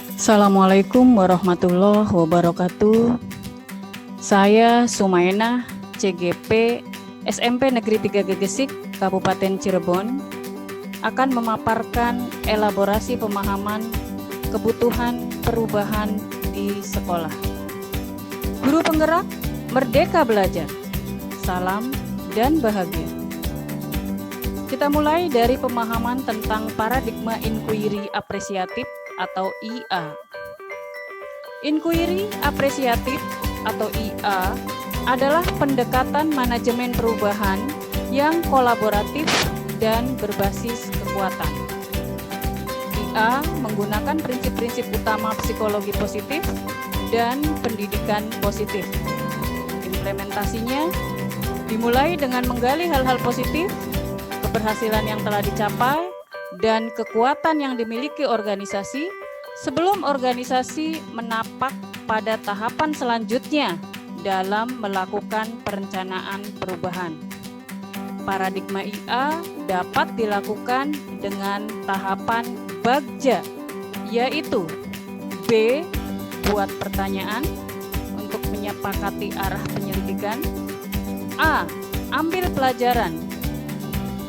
Assalamualaikum warahmatullahi wabarakatuh. Saya Sumaenah, CGP, SMP Negeri 3 Gegesik, Kabupaten Cirebon, akan memaparkan elaborasi pemahaman kebutuhan perubahan di sekolah. Guru penggerak, merdeka belajar. Salam dan bahagia. Kita mulai dari pemahaman tentang paradigma inquiry apresiatif atau IA. Inquiry apresiatif atau IA adalah pendekatan manajemen perubahan yang kolaboratif dan berbasis kekuatan. IA menggunakan prinsip-prinsip utama psikologi positif dan pendidikan positif. Implementasinya dimulai dengan menggali hal-hal positif, keberhasilan yang telah dicapai, dan kekuatan yang dimiliki organisasi sebelum organisasi menapak pada tahapan selanjutnya dalam melakukan perencanaan perubahan. Paradigma IA dapat dilakukan dengan tahapan bagja, yaitu B. Buat pertanyaan untuk menyepakati arah penyelidikan. A. Ambil pelajaran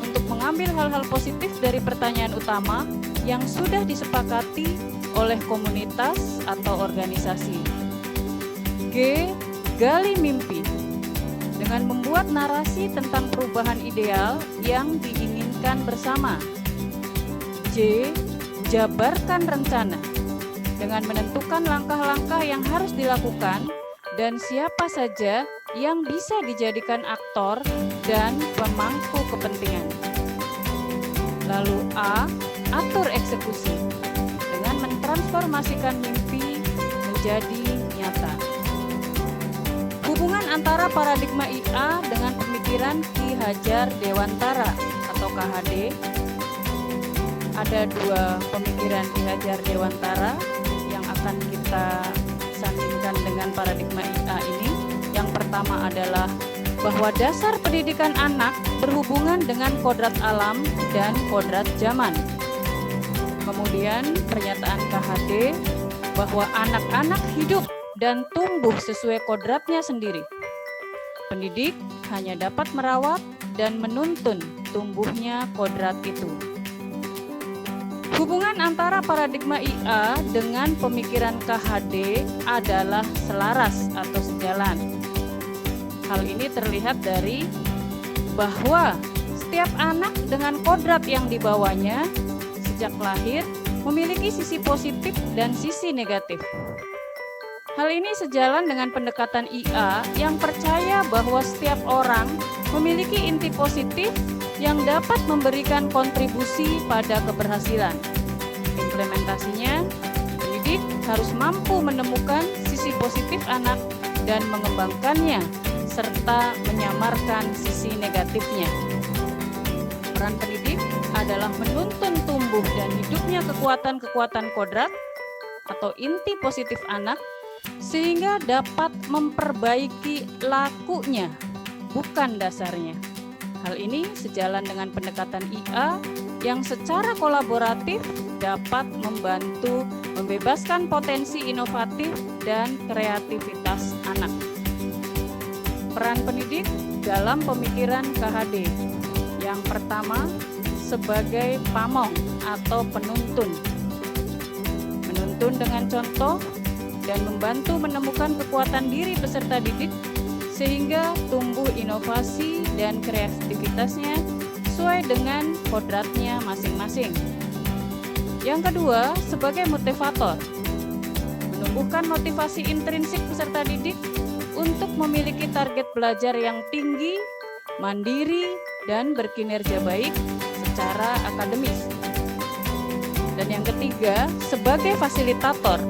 untuk mengambil hal-hal positif dari pertanyaan utama yang sudah disepakati oleh komunitas atau organisasi. G. Gali mimpi dengan membuat narasi tentang perubahan ideal yang diinginkan bersama. J. Jabarkan rencana dengan menentukan langkah-langkah yang harus dilakukan dan siapa saja yang bisa dijadikan aktor dan pemangku kepentingan. Lalu A. Atur eksekusi dengan mentransformasikan mimpi menjadi nyata. Hubungan antara paradigma IA dengan pemikiran Ki Hajar Dewantara atau KHD. Ada dua pemikiran Ki Hajar Dewantara yang akan kita sandingkan dengan paradigma IA ini. Yang pertama adalah bahwa dasar pendidikan anak berhubungan dengan kodrat alam dan kodrat zaman. Kemudian pernyataan KHD bahwa anak-anak hidup dan tumbuh sesuai kodratnya sendiri. Pendidik hanya dapat merawat dan menuntun tumbuhnya kodrat itu. Hubungan antara paradigma IA dengan pemikiran KHD adalah selaras atau sejalan. Hal ini terlihat dari bahwa setiap anak dengan kodrat yang dibawanya sejak lahir memiliki sisi positif dan sisi negatif. Hal ini sejalan dengan pendekatan IA yang percaya bahwa setiap orang memiliki inti positif yang dapat memberikan kontribusi pada keberhasilan. Implementasinya, pendidik harus mampu menemukan sisi positif anak dan mengembangkannya, serta menyamarkan sisi negatifnya. Peran pendidik adalah menuntun tumbuh dan hidupnya kekuatan-kekuatan kodrat atau inti positif anak, sehingga dapat memperbaiki lakunya, bukan dasarnya. Hal ini sejalan dengan pendekatan IA yang secara kolaboratif dapat membantu membebaskan potensi inovatif dan kreativitas anak. Peran pendidik dalam pemikiran KHD. Yang pertama, sebagai pamong atau penuntun. Menuntun dengan contoh dan membantu menemukan kekuatan diri peserta didik sehingga tumbuh inovasi dan kreativitasnya sesuai dengan kodratnya masing-masing. Yang kedua, sebagai motivator. Menumbuhkan motivasi intrinsik peserta didik untuk memiliki target belajar yang tinggi, mandiri, dan berkinerja baik secara akademis. Dan yang ketiga, sebagai fasilitator.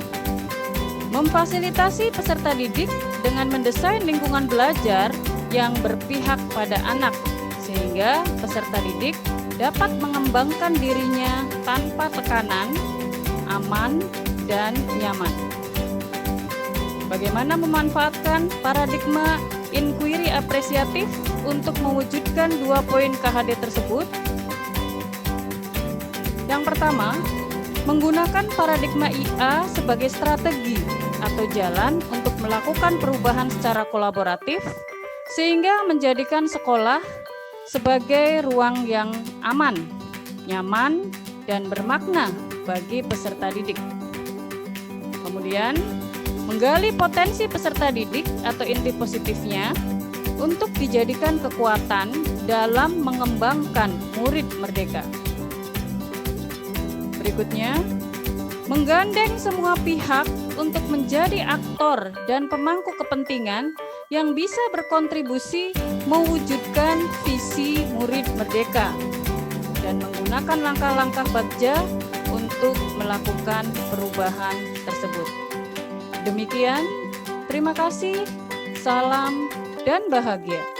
Memfasilitasi peserta didik dengan mendesain lingkungan belajar yang berpihak pada anak, sehingga peserta didik dapat mengembangkan dirinya tanpa tekanan, aman, dan nyaman. Bagaimana memanfaatkan paradigma inquiry apresiatif untuk mewujudkan 2 poin KHD tersebut? Yang pertama, Menggunakan paradigma IA sebagai strategi atau jalan untuk melakukan perubahan secara kolaboratif, sehingga menjadikan sekolah sebagai ruang yang aman, nyaman, dan bermakna bagi peserta didik. Kemudian, menggali potensi peserta didik atau inti positifnya untuk dijadikan kekuatan dalam mengembangkan murid merdeka. Berikutnya, menggandeng semua pihak untuk menjadi aktor dan pemangku kepentingan yang bisa berkontribusi mewujudkan visi murid merdeka dan menggunakan langkah-langkah Bagja untuk melakukan perubahan tersebut. Demikian, terima kasih, salam, dan bahagia.